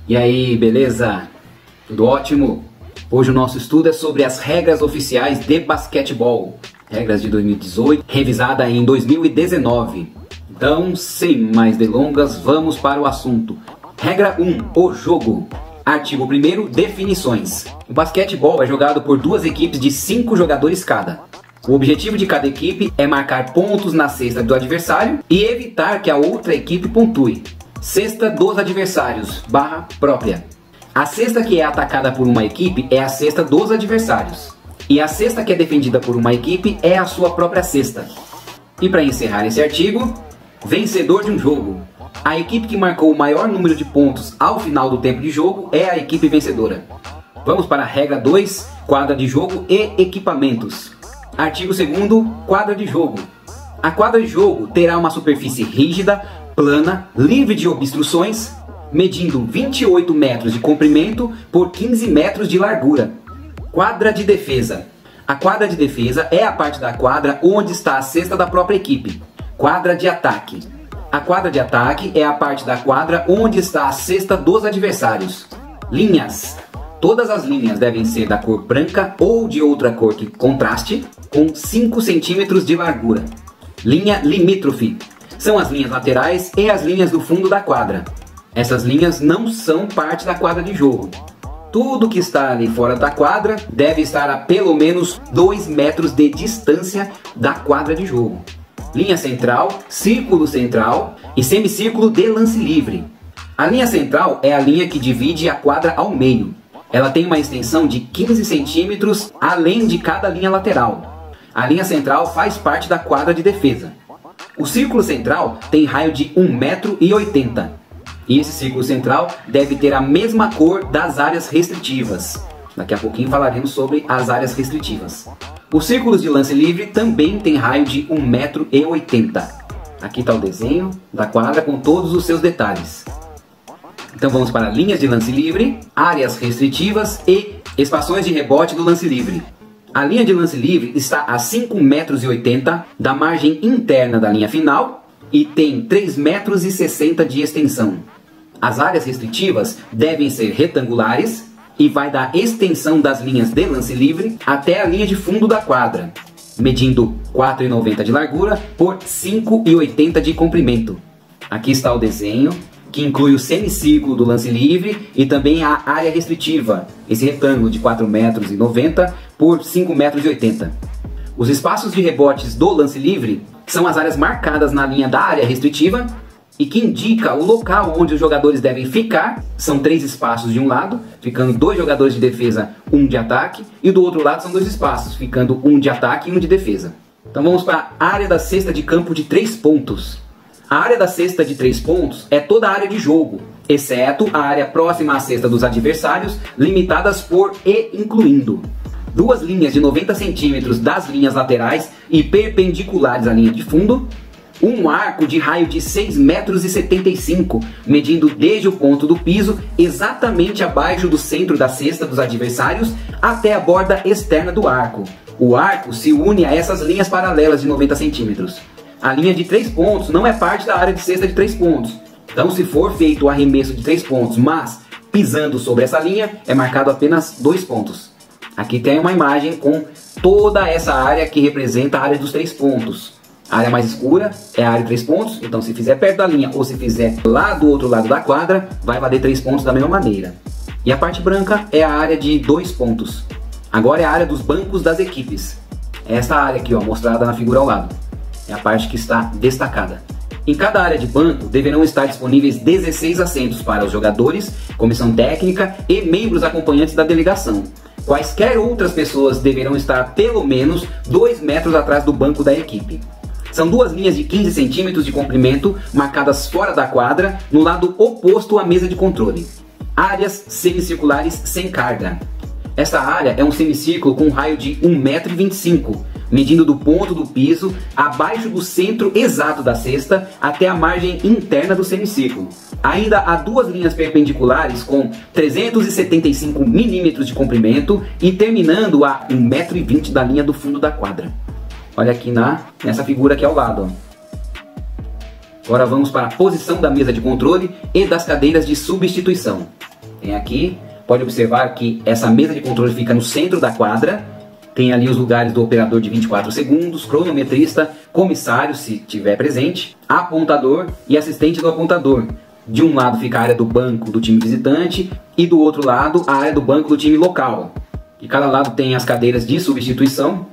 E aí, beleza? Tudo ótimo? Hoje o nosso estudo é sobre as regras oficiais de basquetebol. Regras de 2018, revisada em 2019. Então, sem mais delongas, vamos para o assunto. Regra 1, o jogo. Artigo 1º, definições. O basquetebol é jogado por duas equipes de 5 jogadores cada. O objetivo de cada equipe é marcar pontos na cesta do adversário e evitar que a outra equipe pontue. Cesta dos adversários, /própria. A cesta que é atacada por uma equipe é a cesta dos adversários. E a cesta que é defendida por uma equipe é a sua própria cesta. E para encerrar esse artigo, vencedor de um jogo. A equipe que marcou o maior número de pontos ao final do tempo de jogo é a equipe vencedora. Vamos para a regra 2, quadra de jogo e equipamentos. Artigo 2º, quadra de jogo. A quadra de jogo terá uma superfície rígida, plana, livre de obstruções, medindo 28 metros de comprimento por 15 metros de largura. Quadra de defesa. A quadra de defesa é a parte da quadra onde está a cesta da própria equipe. Quadra de ataque. A quadra de ataque é a parte da quadra onde está a cesta dos adversários. Linhas. Todas as linhas devem ser da cor branca ou de outra cor que contraste, com 5 centímetros de largura. Linha limítrofe. São as linhas laterais e as linhas do fundo da quadra. Essas linhas não são parte da quadra de jogo. Tudo que está ali fora da quadra deve estar a pelo menos 2 metros de distância da quadra de jogo. Linha central, círculo central e semicírculo de lance livre. A linha central é a linha que divide a quadra ao meio. Ela tem uma extensão de 15 centímetros além de cada linha lateral. A linha central faz parte da quadra de defesa. O círculo central tem raio de 1,80 m. E esse círculo central deve ter a mesma cor das áreas restritivas. Daqui a pouquinho falaremos sobre as áreas restritivas. Os círculos de lance livre também têm raio de 1,80 m. Aqui está o desenho da quadra com todos os seus detalhes. Então vamos para linhas de lance livre, áreas restritivas e espações de rebote do lance livre. A linha de lance livre está a 5,80 metros da margem interna da linha final e tem 3,60 metros de extensão. As áreas restritivas devem ser retangulares e vai da extensão das linhas de lance livre até a linha de fundo da quadra, medindo 4,90 de largura por 5,80 de comprimento. Aqui está o desenho, que inclui o semicírculo do lance livre e também a área restritiva, esse retângulo de 4,90 metros por 5,80 metros. Os espaços de rebotes do lance livre são as áreas marcadas na linha da área restritiva e que indica o local onde os jogadores devem ficar. São 3 espaços de um lado, ficando 2 jogadores de defesa, 1 de ataque, e do outro lado são 2 espaços, ficando 1 de ataque e 1 de defesa. Então vamos para a área da cesta de campo de 3 pontos. A área da cesta de 3 pontos é toda a área de jogo, exceto a área próxima à cesta dos adversários, limitadas por e incluindo 2 linhas de 90 centímetros das linhas laterais e perpendiculares à linha de fundo, um arco de raio de 6,75 metros, medindo desde o ponto do piso, exatamente abaixo do centro da cesta dos adversários, até a borda externa do arco. O arco se une a essas linhas paralelas de 90 centímetros. A linha de 3 pontos não é parte da área de cesta de 3 pontos. Então, se for feito o arremesso de 3 pontos, mas pisando sobre essa linha, é marcado apenas 2 pontos. Aqui tem uma imagem com toda essa área que representa a área dos 3 pontos. A área mais escura é a área de 3 pontos, então se fizer perto da linha ou se fizer lá do outro lado da quadra, vai valer 3 pontos da mesma maneira. E a parte branca é a área de 2 pontos. Agora é a área dos bancos das equipes. Essa área aqui, ó, mostrada na figura ao lado. É a parte que está destacada. Em cada área de banco deverão estar disponíveis 16 assentos para os jogadores, comissão técnica e membros acompanhantes da delegação. Quaisquer outras pessoas deverão estar pelo menos 2 metros atrás do banco da equipe. São 2 linhas de 15 centímetros de comprimento marcadas fora da quadra, no lado oposto à mesa de controle. Áreas semicirculares sem carga. Essa área é um semicírculo com um raio de 1,25 m, medindo do ponto do piso abaixo do centro exato da cesta até a margem interna do semicírculo. Ainda há 2 linhas perpendiculares com 375 milímetros de comprimento e terminando a 1,20 m da linha do fundo da quadra. Olha aqui nessa figura aqui ao lado. Agora vamos para a posição da mesa de controle e das cadeiras de substituição. tem aqui, pode observar que essa mesa de controle fica no centro da quadra, tem ali os lugares do operador de 24 segundos, cronometrista, comissário, se tiver presente, apontador e assistente do apontador. De um lado fica a área do banco do time visitante e do outro lado a área do banco do time local. E cada lado tem as cadeiras de substituição.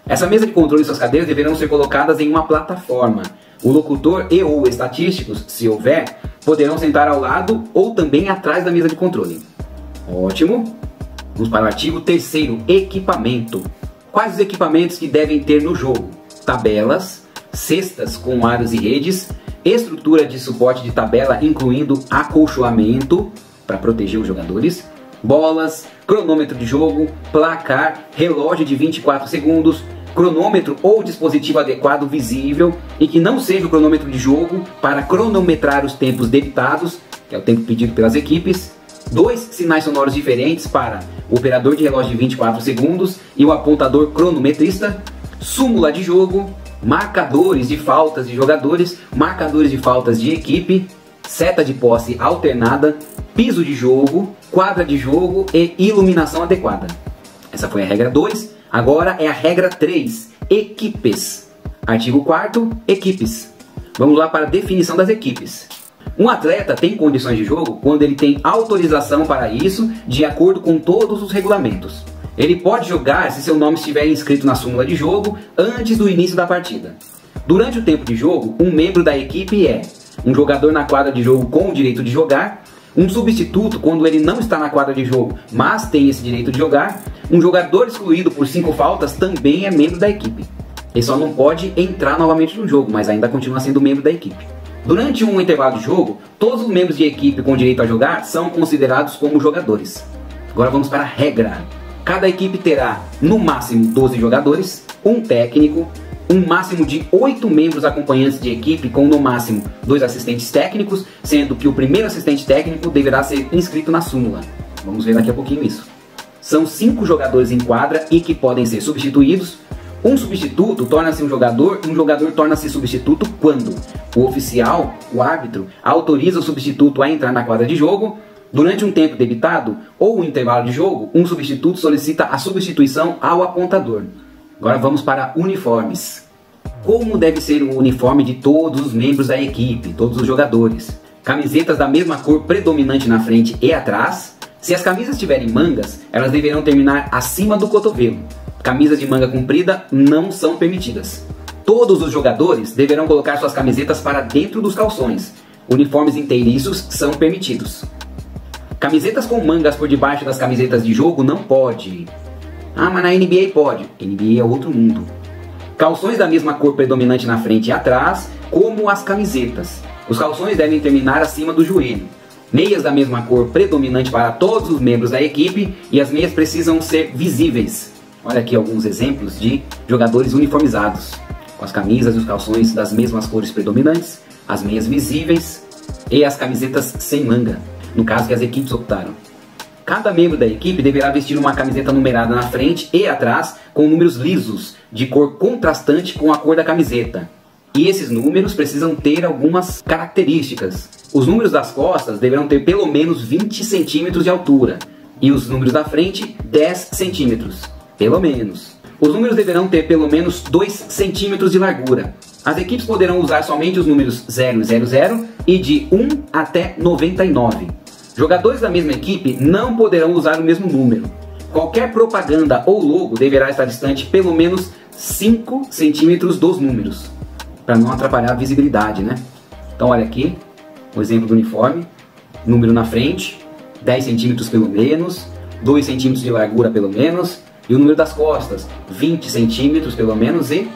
Essa mesa de controle e suas cadeiras deverão ser colocadas em uma plataforma. O locutor e ou estatísticos, se houver, poderão sentar ao lado ou também atrás da mesa de controle. Ótimo! Vamos para o artigo 3º, equipamento. Quais os equipamentos que devem ter no jogo? Tabelas, cestas com aros e redes, estrutura de suporte de tabela incluindo acolchoamento para proteger os jogadores, bolas, cronômetro de jogo, placar, relógio de 24 segundos, cronômetro ou dispositivo adequado visível e que não seja o cronômetro de jogo para cronometrar os tempos debitados, que é o tempo pedido pelas equipes, 2 sinais sonoros diferentes para o operador de relógio de 24 segundos e o apontador cronometrista, súmula de jogo, marcadores de faltas de jogadores, marcadores de faltas de equipe, seta de posse alternada, piso de jogo, quadra de jogo e iluminação adequada. Essa foi a regra 2. Agora é a regra 3, equipes. Artigo 4º, equipes. Vamos lá para a definição das equipes. Um atleta tem condições de jogo quando ele tem autorização para isso, de acordo com todos os regulamentos. Ele pode jogar se seu nome estiver inscrito na súmula de jogo antes do início da partida. Durante o tempo de jogo, um membro da equipe é um jogador na quadra de jogo com o direito de jogar, um substituto quando ele não está na quadra de jogo, mas tem esse direito de jogar, um jogador excluído por 5 faltas também é membro da equipe. Ele só não pode entrar novamente no jogo, mas ainda continua sendo membro da equipe. Durante um intervalo de jogo, todos os membros de equipe com direito a jogar são considerados como jogadores. Agora vamos para a regra. Cada equipe terá no máximo 12 jogadores, um técnico, um máximo de 8 membros acompanhantes de equipe com no máximo 2 assistentes técnicos, sendo que o primeiro assistente técnico deverá ser inscrito na súmula. Vamos ver daqui a pouquinho isso. São 5 jogadores em quadra e que podem ser substituídos. Um substituto torna-se um jogador torna-se substituto quando o oficial, o árbitro, autoriza o substituto a entrar na quadra de jogo. Durante um tempo debitado ou um intervalo de jogo, um substituto solicita a substituição ao apontador. Agora vamos para uniformes. Como deve ser o uniforme de todos os membros da equipe, todos os jogadores? Camisetas da mesma cor predominante na frente e atrás. Se as camisas tiverem mangas, elas deverão terminar acima do cotovelo. Camisas de manga comprida não são permitidas. Todos os jogadores deverão colocar suas camisetas para dentro dos calções. Uniformes inteiriços são permitidos. Camisetas com mangas por debaixo das camisetas de jogo não pode. Ah, mas na NBA pode. NBA é outro mundo. Calções da mesma cor predominante na frente e atrás, como as camisetas. Os calções devem terminar acima do joelho. Meias da mesma cor predominante para todos os membros da equipe e as meias precisam ser visíveis. Olha aqui alguns exemplos de jogadores uniformizados, com as camisas e os calções das mesmas cores predominantes, as meias visíveis e as camisetas sem manga, no caso que as equipes optaram. Cada membro da equipe deverá vestir uma camiseta numerada na frente e atrás com números lisos, de cor contrastante com a cor da camiseta. E esses números precisam ter algumas características. Os números das costas deverão ter pelo menos 20 centímetros de altura e os números da frente 10 centímetros. Pelo menos. Os números deverão ter pelo menos 2 centímetros de largura. As equipes poderão usar somente os números 0 e 00 e de 1 até 99. Jogadores da mesma equipe não poderão usar o mesmo número. Qualquer propaganda ou logo deverá estar distante pelo menos 5 centímetros dos números, para não atrapalhar a visibilidade, né? Então olha aqui, o exemplo do uniforme, número na frente, 10 centímetros pelo menos, 2 centímetros de largura pelo menos, e o número das costas, 20 centímetros pelo menos e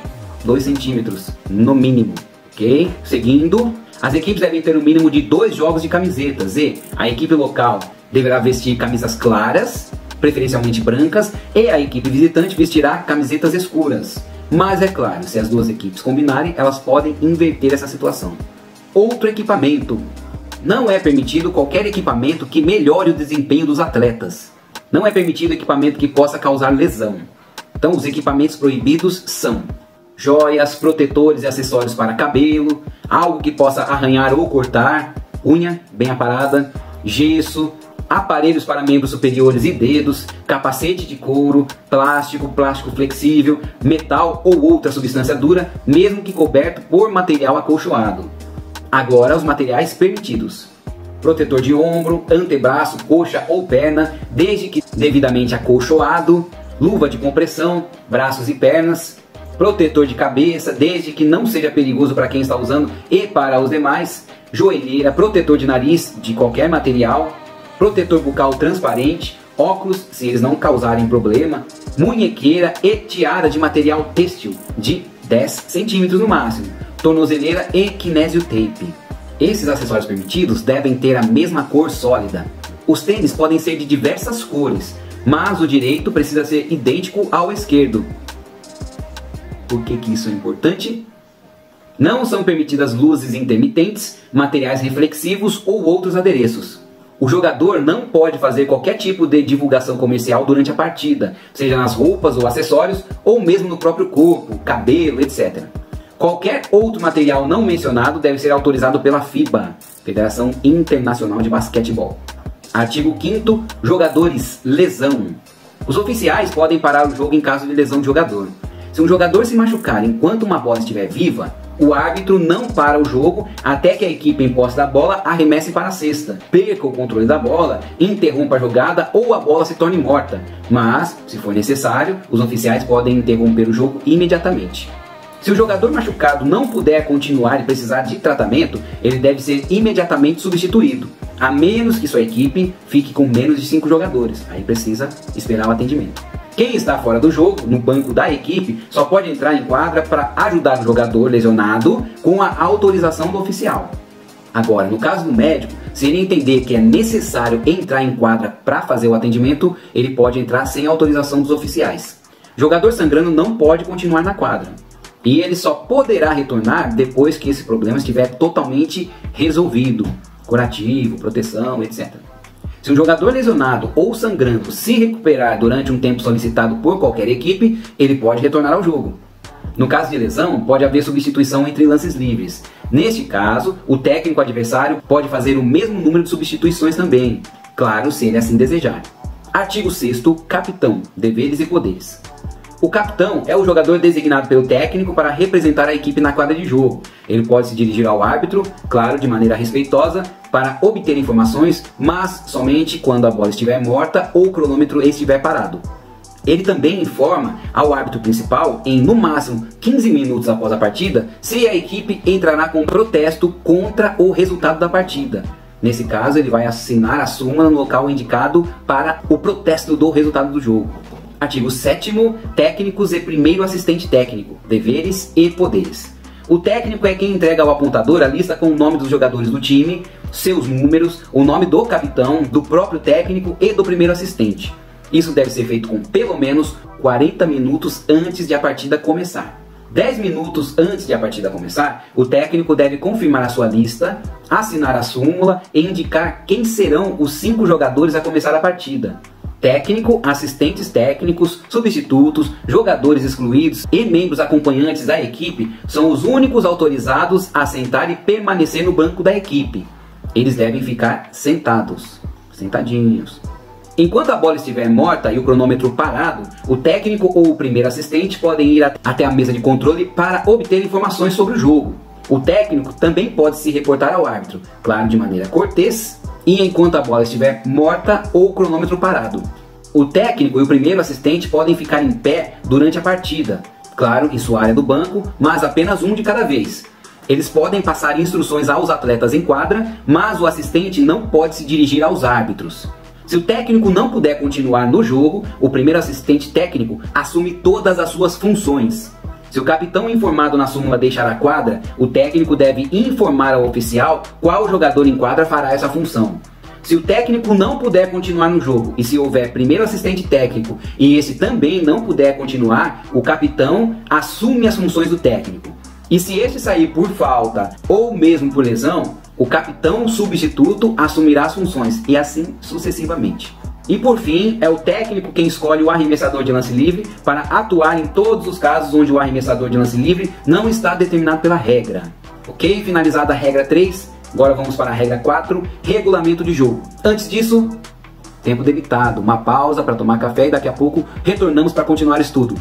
2 centímetros no mínimo, ok? Seguindo, as equipes devem ter um mínimo de 2 jogos de camisetas e a equipe local deverá vestir camisas claras, preferencialmente brancas, e a equipe visitante vestirá camisetas escuras. Mas é claro, se as duas equipes combinarem, elas podem inverter essa situação. Outro equipamento. Não é permitido qualquer equipamento que melhore o desempenho dos atletas. Não é permitido equipamento que possa causar lesão. Então os equipamentos proibidos são joias, protetores e acessórios para cabelo, algo que possa arranhar ou cortar, unha bem aparada, gesso, aparelhos para membros superiores e dedos, capacete de couro, plástico flexível, metal ou outra substância dura, mesmo que coberto por material acolchoado. Agora os materiais permitidos: protetor de ombro, antebraço, coxa ou perna, desde que devidamente acolchoado, luva de compressão, braços e pernas, protetor de cabeça, desde que não seja perigoso para quem está usando e para os demais, joelheira, protetor de nariz de qualquer material, protetor bucal transparente, óculos, se eles não causarem problema, munhequeira e tiara de material têxtil de 10 centímetros no máximo, tornozeleira e kinésio tape. Esses acessórios permitidos devem ter a mesma cor sólida. Os tênis podem ser de diversas cores, mas o direito precisa ser idêntico ao esquerdo. Por que isso é importante? Não são permitidas luzes intermitentes, materiais reflexivos ou outros adereços. O jogador não pode fazer qualquer tipo de divulgação comercial durante a partida, seja nas roupas ou acessórios, ou mesmo no próprio corpo, cabelo, etc. Qualquer outro material não mencionado deve ser autorizado pela FIBA, Federação Internacional de Basquetebol. Artigo 5º, jogadores, lesão. Os oficiais podem parar o jogo em caso de lesão de jogador. Se um jogador se machucar enquanto uma bola estiver viva, o árbitro não para o jogo até que a equipe em posse da bola arremesse para a cesta, perca o controle da bola, interrompa a jogada ou a bola se torne morta. Mas, se for necessário, os oficiais podem interromper o jogo imediatamente. Se o jogador machucado não puder continuar e precisar de tratamento, ele deve ser imediatamente substituído, a menos que sua equipe fique com menos de 5 jogadores. Aí precisa esperar o atendimento. Quem está fora do jogo, no banco da equipe, só pode entrar em quadra para ajudar o jogador lesionado com a autorização do oficial. Agora, no caso do médico, se ele entender que é necessário entrar em quadra para fazer o atendimento, ele pode entrar sem autorização dos oficiais. Jogador sangrando não pode continuar na quadra. E ele só poderá retornar depois que esse problema estiver totalmente resolvido, curativo, proteção, etc. Se um jogador lesionado ou sangrando se recuperar durante um tempo solicitado por qualquer equipe, ele pode retornar ao jogo. No caso de lesão, pode haver substituição entre lances livres. Neste caso, o técnico adversário pode fazer o mesmo número de substituições também, claro, se ele assim desejar. Artigo 6º, capitão, deveres e poderes. O capitão é o jogador designado pelo técnico para representar a equipe na quadra de jogo. Ele pode se dirigir ao árbitro, claro, de maneira respeitosa, para obter informações, mas somente quando a bola estiver morta ou o cronômetro estiver parado. Ele também informa ao árbitro principal, em no máximo 15 minutos após a partida, se a equipe entrará com protesto contra o resultado da partida. Nesse caso, ele vai assinar a súmula no local indicado para o protesto do resultado do jogo. Artigo 7º, técnicos e primeiro assistente técnico, deveres e poderes. O técnico é quem entrega ao apontador a lista com o nome dos jogadores do time, seus números, o nome do capitão, do próprio técnico e do primeiro assistente. Isso deve ser feito com pelo menos 40 minutos antes de a partida começar. 10 minutos antes de a partida começar, o técnico deve confirmar a sua lista, assinar a súmula e indicar quem serão os 5 jogadores a começar a partida. Técnico, assistentes técnicos, substitutos, jogadores excluídos e membros acompanhantes da equipe são os únicos autorizados a sentar e permanecer no banco da equipe. Eles devem ficar sentadinhos. Enquanto a bola estiver morta e o cronômetro parado, o técnico ou o primeiro assistente podem ir até a mesa de controle para obter informações sobre o jogo. O técnico também pode se reportar ao árbitro, claro, de maneira cortês, e enquanto a bola estiver morta ou o cronômetro parado. O técnico e o primeiro assistente podem ficar em pé durante a partida, claro, em sua área do banco, mas apenas um de cada vez. Eles podem passar instruções aos atletas em quadra, mas o assistente não pode se dirigir aos árbitros. Se o técnico não puder continuar no jogo, o primeiro assistente técnico assume todas as suas funções. Se o capitão informado na súmula deixar a quadra, o técnico deve informar ao oficial qual jogador em quadra fará essa função. Se o técnico não puder continuar no jogo e se houver primeiro assistente técnico e esse também não puder continuar, o capitão assume as funções do técnico. E se este sair por falta ou mesmo por lesão, o capitão substituto assumirá as funções e assim sucessivamente. E por fim, é o técnico quem escolhe o arremessador de lance livre para atuar em todos os casos onde o arremessador de lance livre não está determinado pela regra. Ok? Finalizada a regra 3, agora vamos para a regra 4, regulamento de jogo. Antes disso, tempo debitado, uma pausa para tomar café e daqui a pouco retornamos para continuar o estudo.